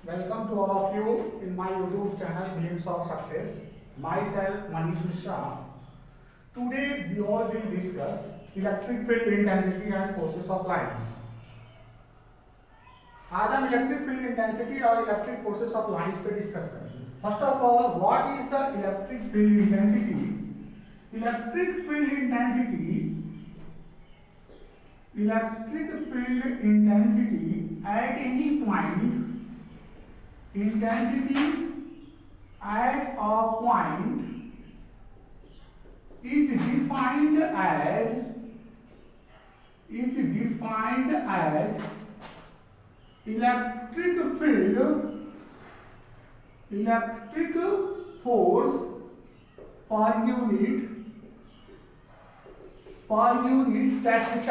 Welcome to all of you in my YouTube channel Glimpse of Success. Myself Manish Mishra. Today we all will discuss electric field intensity and forces of lines. आज हम electric field intensity और electric forces of lines पे discuss करेंगे. First of all, what is the electric field intensity? Electric field intensity at any point, intensity at a point is defined as electric force per unit test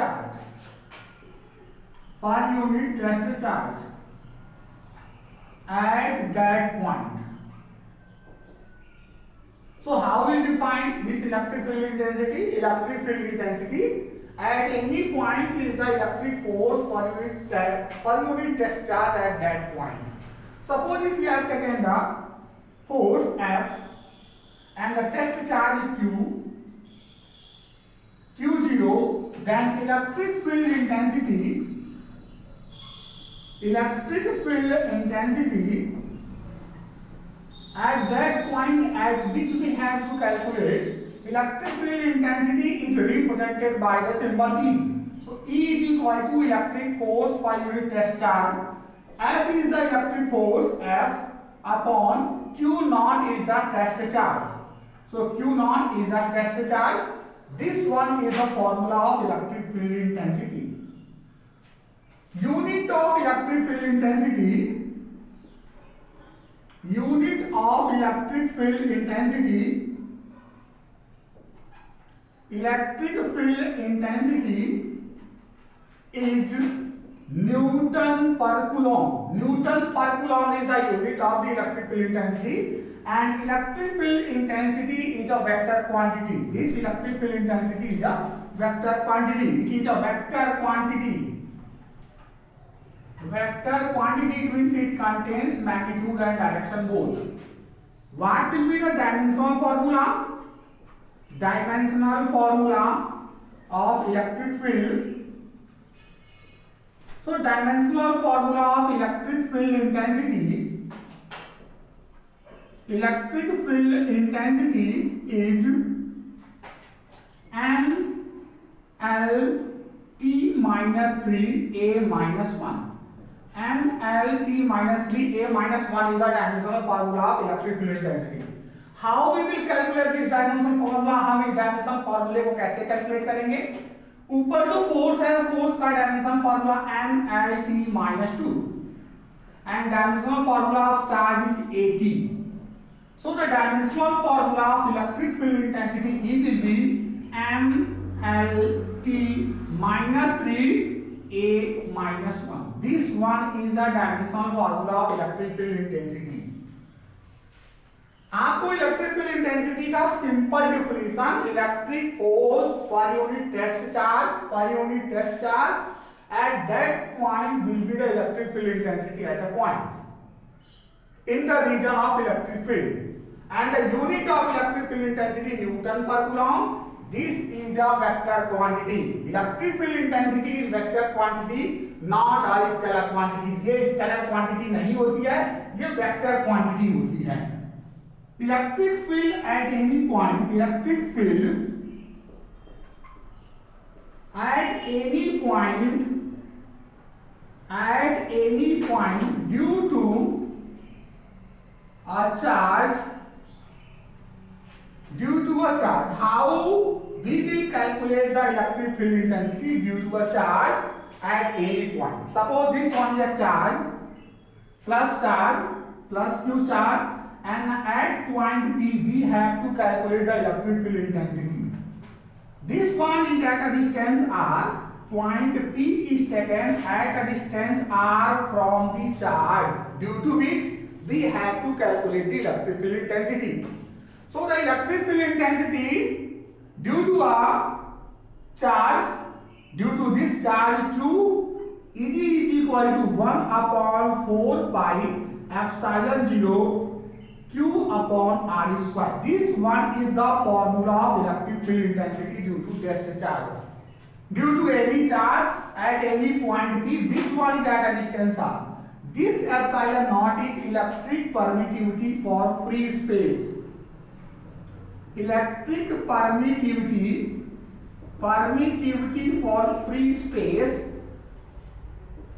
charge. At that point. So how we define this electric field intensity? Electric field intensity at any point is the electric force per unit test charge at that point. Suppose if we have taken the force F and the test charge Q0, then electric field intensity at that point at which we have to calculate, electric field intensity is represented by the symbol E. So E is equal to electric force per unit test charge. F is the electric force F upon Q naught is the test charge. So Q naught is the test charge. This one is the formula of electric field intensity. Unit of electric field intensity is Newton per Coulomb. Newton per Coulomb is the unit of the electric field intensity, and electric field intensity is a vector quantity. This electric field intensity is a vector quantity. It is a vector quantity. Vector quantity means it contains magnitude and direction both. What will be the dimensional formula? Dimensional formula of electric field. So dimensional formula of electric field intensity is NLT minus 3A minus 1. NLT minus 3A minus 1 is the dimensional formula of electric field intensity. How we will calculate this dimensional formula? हम इस dimensional formula को कैसे calculate करेंगे? ऊपर जो force है, force का dimensional formula NLT minus 2, and dimensional formula of charge is AT. So the dimensional formula of electric field intensity E will be NLT minus 3A minus 1. This one is the dimensional formula of electric field intensity. आपको electric field intensity का simple definition, electric force per unit test charge at that point will be the electric field intensity at a point in the region of electric field, and the unit of electric field intensity Newton per Coulomb. This is a vector quantity. Electric field intensity is vector quantity, not a scalar quantity. ये scalar quantity नहीं होती है, ये vector quantity होती है. Electric field at any point, due to a charge. How we will calculate the electric field intensity due to a charge at any point? Suppose this one is a charge plus Q charge, and at point P we have to calculate the electric field intensity. This one is at a distance R. Point P is taken at a distance R from the charge, due to which we have to calculate the electric field intensity. So the electric field intensity due to a charge, due to this charge Q, Eg is equal to 1 upon 4 pi epsilon 0 q upon r square. This one is the formula of electric field intensity due to test charge. Due to any charge at any point P, which one is at a distance r. This epsilon naught is electric permittivity for free space. Electric permittivity for free space,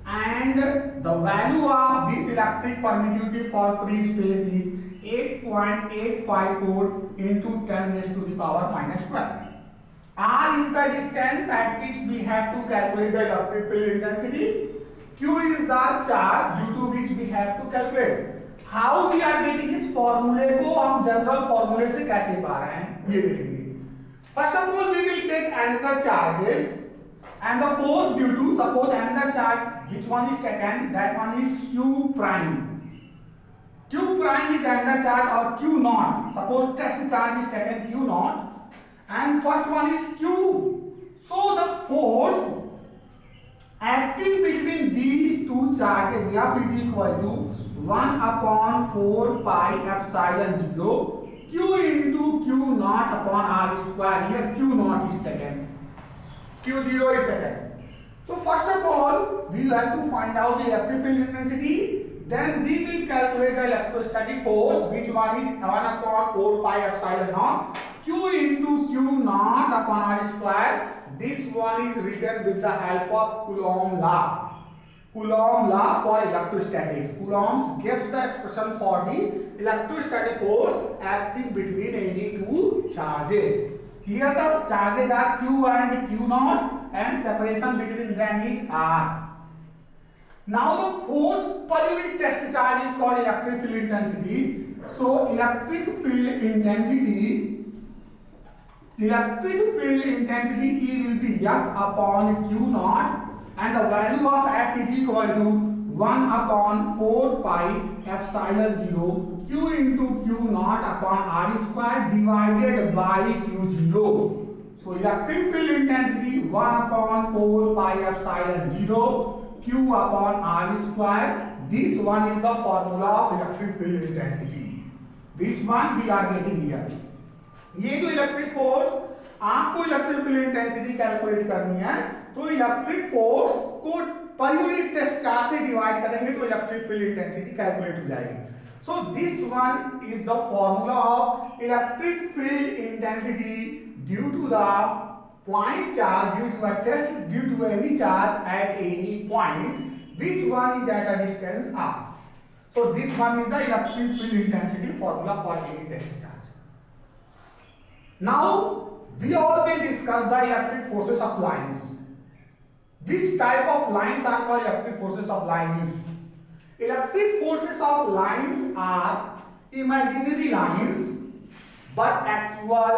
and the value of this electric permittivity for free space is 8.854 into 10 raised to the power minus 12. R is the distance at which we have to calculate the electric field intensity. Q is the charge due to which we have to calculate. How we are getting इस फॉर्मूले को हम general फॉर्मूले से कैसे पा रहे हैं ये देखेंगे. First of all, we will take another charges and the force due to, suppose another charge, which one is taken, that one is Q prime. Q prime is another charge or Q naught. Suppose test charge is taken Q naught and first one is Q. So the force acting between these two charges F is equal to 1 upon 4 pi epsilon 0 Q into Q naught upon R square. Here Q naught is taken, Q0 is taken. So first of all, we have to find out the electric field intensity. Then we will calculate the electrostatic force, which one is 1 upon 4 pi epsilon naught Q into Q naught upon R square. This one is written with the help of Coulomb law. Coulomb law for electrostatics. Coulomb gives the expression for the electrostatic force acting between any two charges. Here the charges are Q and Q naught and separation between them is R. Now the force per unit test charge is called electric field intensity. So electric field intensity E will be F upon Q naught, and the value of F is equal to 1 upon 4 pi epsilon 0 Q into Q naught upon R square divided by Q0. So electric field intensity 1 upon 4 pi epsilon 0 Q upon R square. This one is the formula of electric field intensity. Which one we are getting here? ये जो electric force आपको electric field intensity calculate करनी है, तो electric force को per unit test charge से divide करेंगे तो इलेक्ट्रिक फील्ड इंटेंसिटी कैलकुलेट हो जाएगी. So this one is the formula of electric field intensity due to the point charge, due to a test, due to any charge at any point which one is at a distance r. So this one is the electric field intensity formula for any test charge. Now we all will discuss the electric forces of lines. Which type of lines are called electric forces of lines? Electric forces of lines are imaginary lines, but actual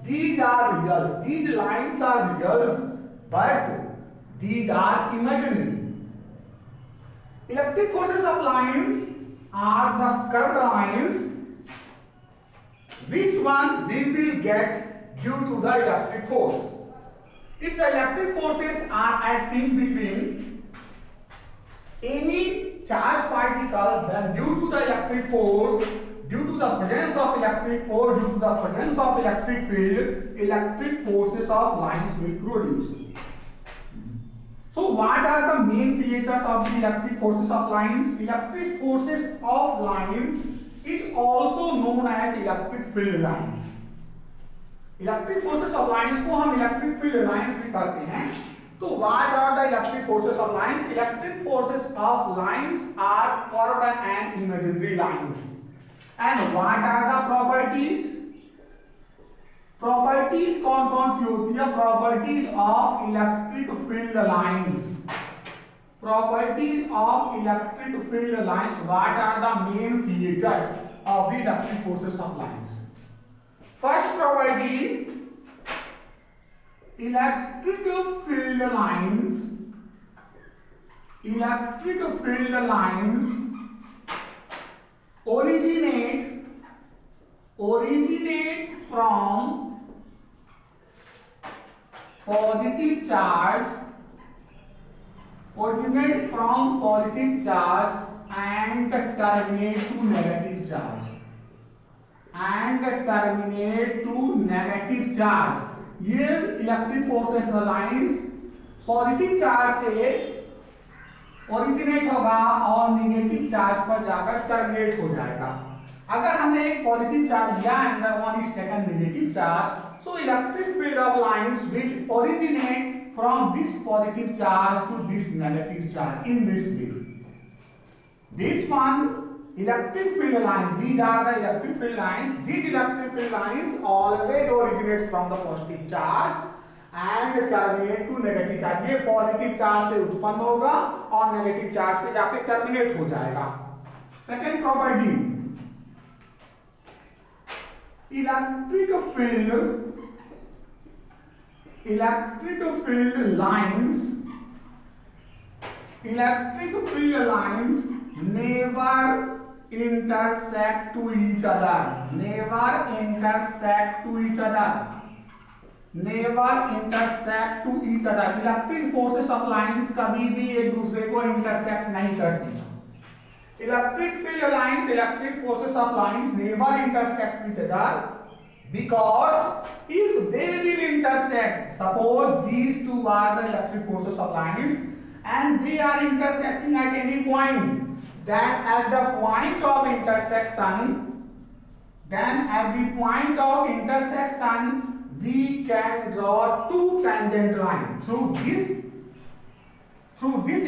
these are reals. These lines are reals, but these are imaginary. Electric forces of lines are the curved lines. Which one we will get due to the electric force? If the electric forces are acting between any charged particles, then due to the electric force, due to the presence of electric force, due to the presence of electric field, electric forces of lines will produce. So what are the main features of the electric forces of lines? Electric forces of lines is also known as electric field lines. Electric forces of lines को हम electric field lines भी कहते हैं. तो what are the electric forces of lines? Electric forces of lines are curved and imaginary lines. And what are the properties? Properties कौन-कौन सी होती है? Properties of electric field lines. Properties of electric field lines. What are the main features of the electric forces of lines? First property, electric field lines originate from positive charge and terminate to negative charge, and terminate to negative charge. ये electric forces lines positive charge से originate होगा और negative charge पर जाकर terminate हो जाएगा। अगर हमने एक पॉजिटिव चार्ज लिया and the one is taken negative charge, so electric field of lines will originate from this positive charge to this negative charge in this way. This one electric field lines, these are the electric field lines. These electric field lines always originate from the positive charge and terminate to negative charge. ये positive charge से उत्पन्न होगा और negative charge पे जाके terminate हो जाएगा। Second property, electric field lines never intersect to each other, never intersect to each other, never intersect to each other. Electric forces of lines कभी भी एक दूसरे को इंटरसेक्ट नहीं करती। Electric field lines, electric forces of lines never intersect each other, because if they will intersect, suppose these two are the electric forces of lines and they are intersecting at any point, then at the point of intersection, we can draw two tangent lines through this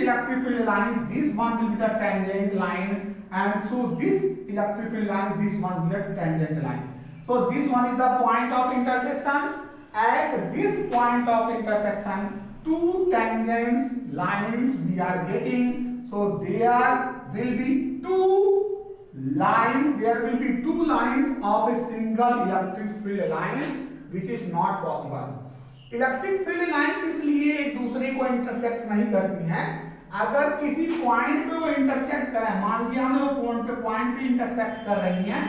electric field line. This one will be the tangent line, and through this electric field line, this one will be the tangent line. So this one is the point of intersection. At this point of intersection, two tangent lines we are getting. So there will be two lines of a single electric field lines, which is not possible. Electric field lines इसलिए एक दूसरे को intersect नहीं करती हैं। अगर किसी point पे वो इंटरसेक्ट करें, मान लिया हमने वो पॉइंट पे इंटरसेक्ट कर रही हैं,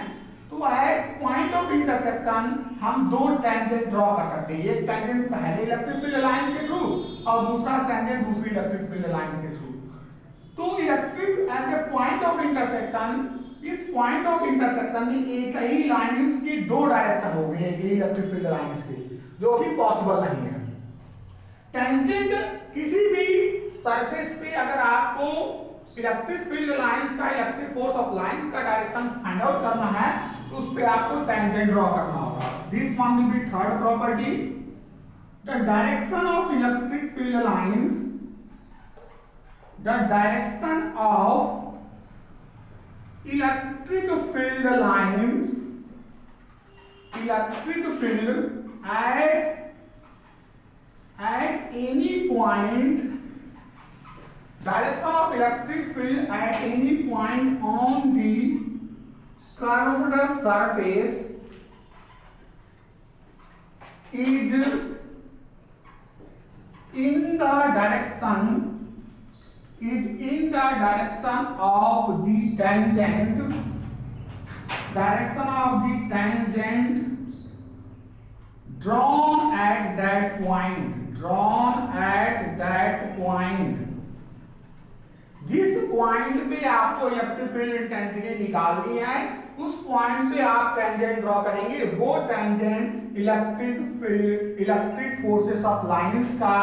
तो एट पॉइंट ऑफ इंटरसेक्शन हम दो टेंजेंट ड्रॉ कर सकते हैं। एक टेंजेंट पहले इलेक्ट्रिक फील्ड लाइंस के थ्रू और दूसरा टेंजेंट दूसरी इलेक्ट्रिक फील्ड लाइन के थ्रू। तो electric at the point of intersection, इस पॉइंट ऑफ इंटरसेक्शन में एक ही लाइंस की दो डायरेक्शन हो गई, एक ही इलेक्ट्रिक फील्ड लाइंस की, जो कि पॉसिबल नहीं है। टेंजेंट किसी भी सरफेस पे अगर आपको इलेक्ट्रिक फील्ड लाइंस का, इलेक्ट्रिक फोर्स ऑफ लाइंस का डायरेक्शन फाइंड आउट करना है, तो उस पे आपको टेंजेंट ड्रॉ करना होगा। This one will be third property, the direction of electric field lines, the direction of electric field lines, electric field at any point, direction of electric field at any point on the curved surface is in the direction of the tangent, drawn at that point, जिस point पे आपको electric field intensity निकालनी है, उस point पे आप tangent draw करेंगे। वो tangent electric forces of lines का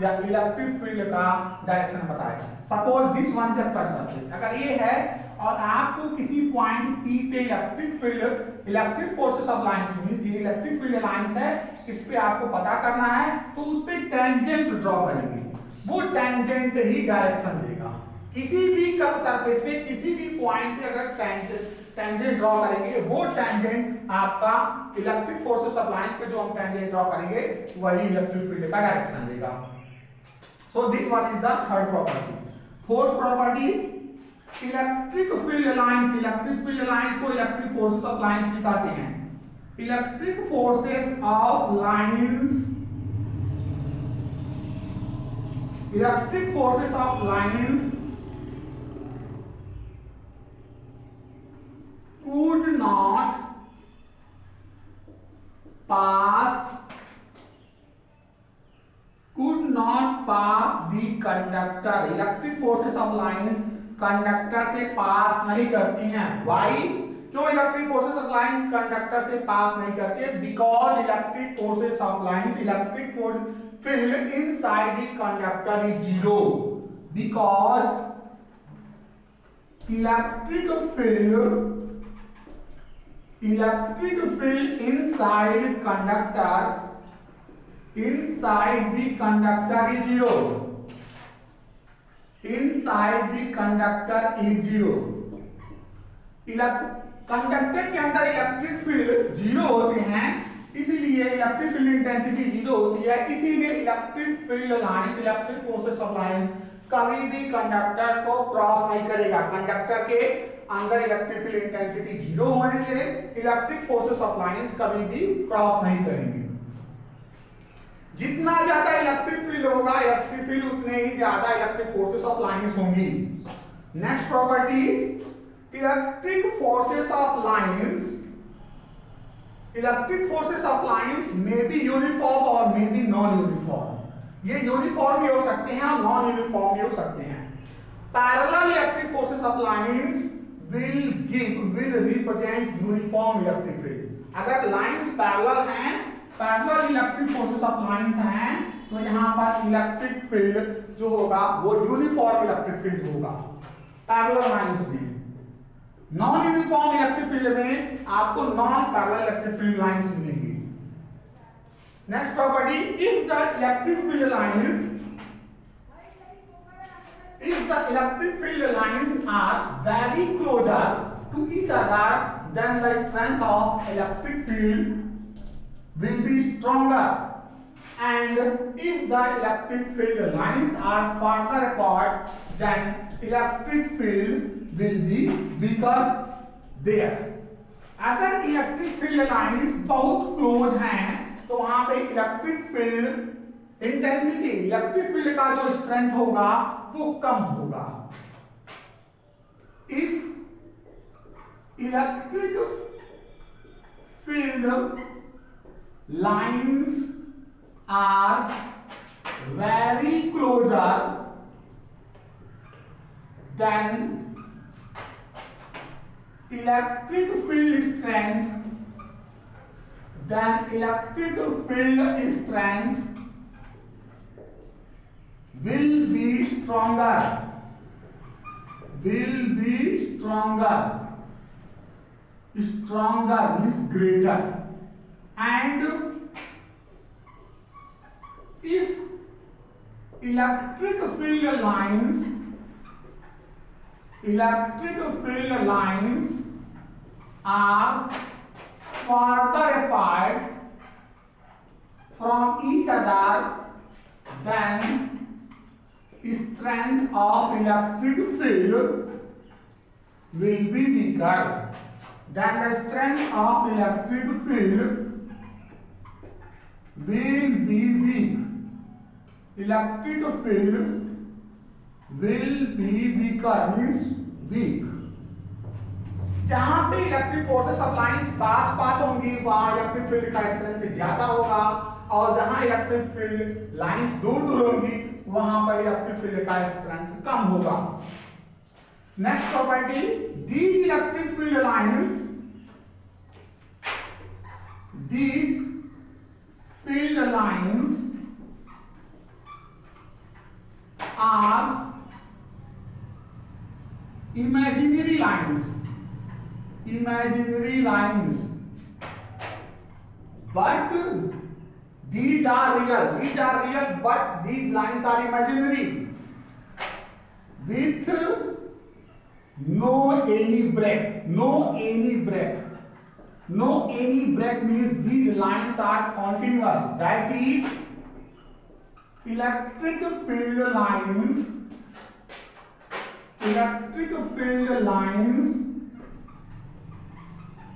या इलेक्ट्रिक फील्ड का डायरेक्शन बताएगा। सपोज दिस वन जब कर सरफेस अगर ये है और आपको किसी पॉइंट P पे electric forces of lines means ये इलेक्ट्रिक फील्ड लाइंस है, इस पे आपको पता करना है, तो उस पे टेंजेंट ड्रॉ करेंगे। वो टेंजेंट ही डायरेक्शन देगा। किसी भी कर्व सरफेस पे किसी भी पॉइंट पे अगर टेंजेंट ड्रॉ करेंगे, वो टेंजेंट आपका इलेक्ट्रिक फोर्सेस ऑफ लाइंस पे जो हम टेंजेंट ड्रॉ करेंगे वही इलेक्ट्रिक फील्ड का डायरेक्शन देगा। सो this one is the third property. Fourth property, electric field lines को इलेक्ट्रिक फोर्सेस ऑफ लाइंस भी कहते हैं। Electric forces of lines could not pass the conductor. Electric forces of lines conductor से पास नहीं करती हैं। वाई? क्यों electric forces of lines conductor से पास नहीं करती है? Because electric forces of lines, electric field inside the conductor is zero. Because electric field inside the conductor is zero. Inside the conductor is zero. Conductor के अंदर electric field zero होते हैं, इसीलिए electric field intensity zero होती है। इसीलिए electric field lines, electric forces of line कभी भी कंडक्टर को क्रॉस नहीं करेगा। कंडक्टर के अंदर इलेक्ट्रिक फील्ड इंटेंसिटी जीरो होने से इलेक्ट्रिक फोर्सेस ऑफ लाइंस कभी भी क्रॉस नहीं करेंगे। जितना ज्यादा इलेक्ट्रिक फील्ड होगा, इलेक्ट्रिक फील्ड उतने ही ज्यादा इलेक्ट्रिक फोर्सेस ऑफ लाइंस होंगी। Next property, electric forces of lines may be uniform और मे बी नॉन यूनिफॉर्म। ये यूनिफॉर्म भी हो सकते हैं और नॉन यूनिफॉर्म भी हो सकते हैं। Parallel electric forces of lines will represent uniform electric field। अगर लाइंस पैरेलल हैं, parallel electric forces of lines हैं, तो यहाँ पर इलेक्ट्रिक फील्ड जो होगा वो यूनिफॉर्म इलेक्ट्रिक फील्ड होगा पैरेलल लाइंस में। नॉन यूनिफॉर्म इलेक्ट्रिक फील्ड में आपको non parallel electric field lines मिलेंगी। Next property, if the electric field lines are very closer to each other, then the strength of electric field will be stronger, and if the electric field lines are farther apart, then electric field will be weaker there। अगर electric field lines बहुत close हैं तो वहां पे electric field intensity, electric field का जो strength होगा वो कम होगा। If electric field lines are very closer, then electric field strength will be stronger, stronger means greater, and if electric field lines are farther apart from each other, then strength of electric field will be weaker. Then the strength of electric field will be weak. Electric field will be weaker means weak। जहां पे electric forces of lines pass होंगी वहां electric field का strength ज्यादा होगा, और जहां electric field lines दूर होंगी वहां पर इलेक्ट्रिक फील्ड का स्ट्रेंथ कम होगा। Next property, these electric field lines are imaginary lines, but these are real, but these lines are imaginary with no any break means these lines are continuous, that is electric field lines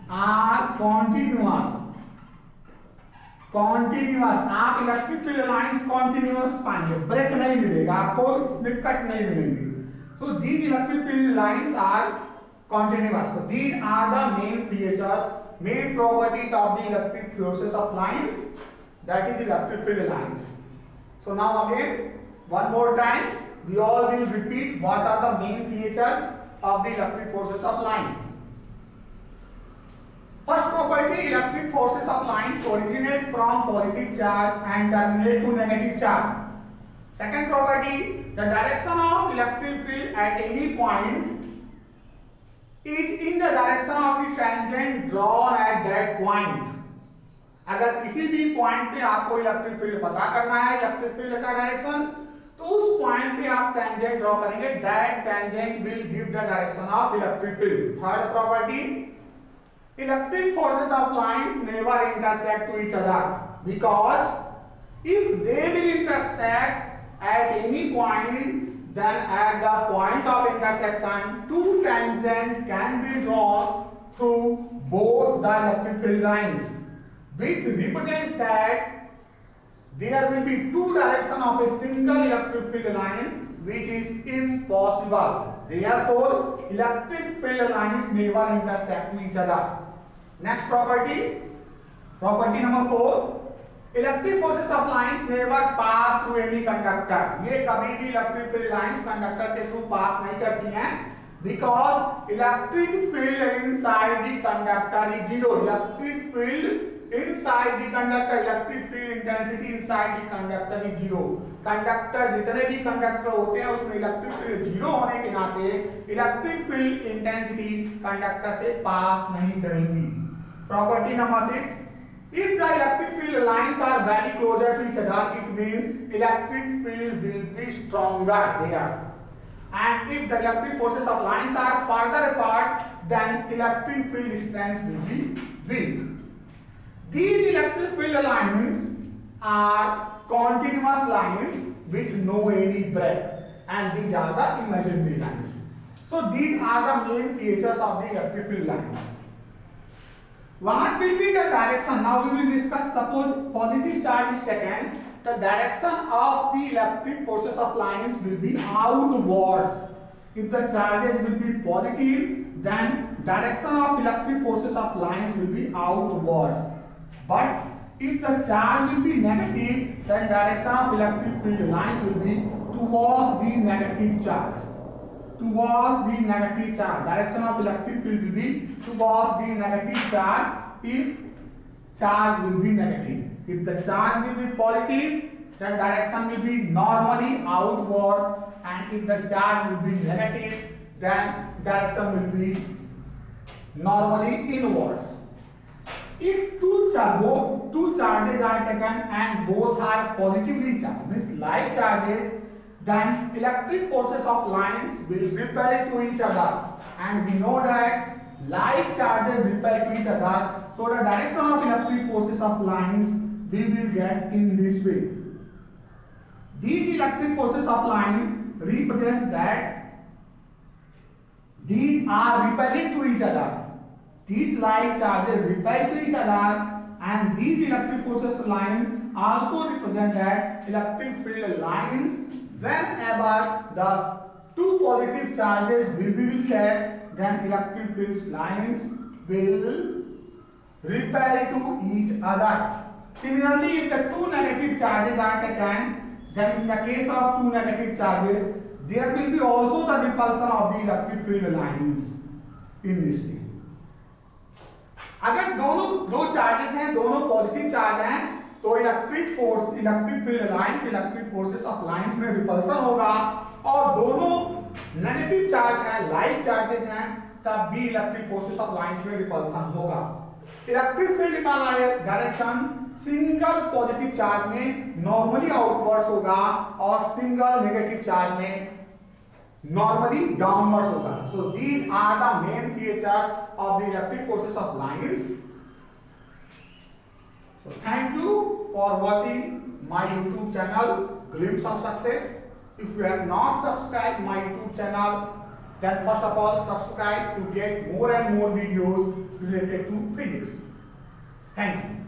are continuous। आप electric field lines continuous पाएंगे, break नहीं मिलेगा आपको, इसमें cut नहीं मिलेंगे। So these electric field lines are continuous. So these are the main features, main properties of the electric forces of lines, that is electric field lines। So now again one more time, we all will repeat what are the main features of the electric forces of lines. First property, electric forces of lines originate from positive charge and terminate to negative charge. Second property, the direction of electric field at any point is in the direction of the tangent drawn at that point. अगर किसी भी point पे आपको electric field पता करना है, electric field का direction, तो उस पॉइंट पे आप टेंजेंट ड्रॉ करेंगे, that tangent will give the direction of electric field. Third property, electric forces of lines never intersect to each other because if they will intersect at any point, then at the point of intersection two tangents can be drawn through both the electric field lines, which represents that there will be two directions of a single electric field line, which is impossible. Therefore electric field lines never intersect with each other. Next property, property number 4, electric forces of lines never pass through any conductor. ये कभी भी electric field lines conductor के through pass नहीं करती हैं, because electric field inside the conductor is zero. Electric field inside the conductor, electric field intensity inside the conductor is zero. Conductor, जितने भी conductor होते हैं उसमें इलेक्ट्रिक फील्ड जीरो होने के नाते इलेक्ट्रिक फील्ड इंटेंसिटी कंडक्टर से पास नहीं करेंगी. Property number 6, if the electric field lines are very closer to each other, it means electric field will be stronger there. And if the electric forces of lines are farther apart, then electric field strength will be weak. These electric field lines are continuous lines with no any break, and these are the imaginary lines. So these are the main features of the electric field lines. What will be the direction? Now we will discuss. Suppose positive charge is taken, the direction of the electric forces of lines will be outwards. If the charges will be positive, then direction of electric forces of lines will be outwards. But if the charge will be negative, then direction of electric field lines will be towards the negative charge. Towards the negative charge, direction of electric field will be towards the negative charge if charge will be negative. If the charge will be positive, then direction will be normally outwards, and if the charge will be negative, then direction will be normally inwards. If two charges are taken and both are positively charged, means like charges, then electric forces of lines will repel to each other, and we know that like charges repel to each other, so the direction of electric forces of lines we will get in this way. These electric forces of lines represents that these are repelling to each other. These like charges repel to each other, and these electric forces of lines also represent that electric field lines, whenever the two positive charges will be kept, then electric field lines will repel to each other. Similarly, if the two negative charges are taken, then in the case of two negative charges, there will be also the repulsion of the electric field lines in this way. अगर दोनों दो charges हैं, दोनों positive charge हैं, तो electric field lines, electric forces of lines में repulsion होगा, और दोनों नेगेटिव चार्ज हैं, लाइक चार्जेस हैं, तब भी इलेक्ट्रिक फोर्सेस ऑफ लाइंस में रिपल्सन होगा. इलेक्ट्रिक फील्ड का डायरेक्शन सिंगल पॉजिटिव चार्ज में नॉर्मली आउटवर्ड्स होगा, और सिंगल नेगेटिव चार्ज में normally downwards होगा. So these are the main features of the electric forces of lines. So thank you for watching my YouTube channel Glimpse of Success. If you have not subscribed my YouTube channel, then first of all subscribe to get more and more videos related to physics. Thank you.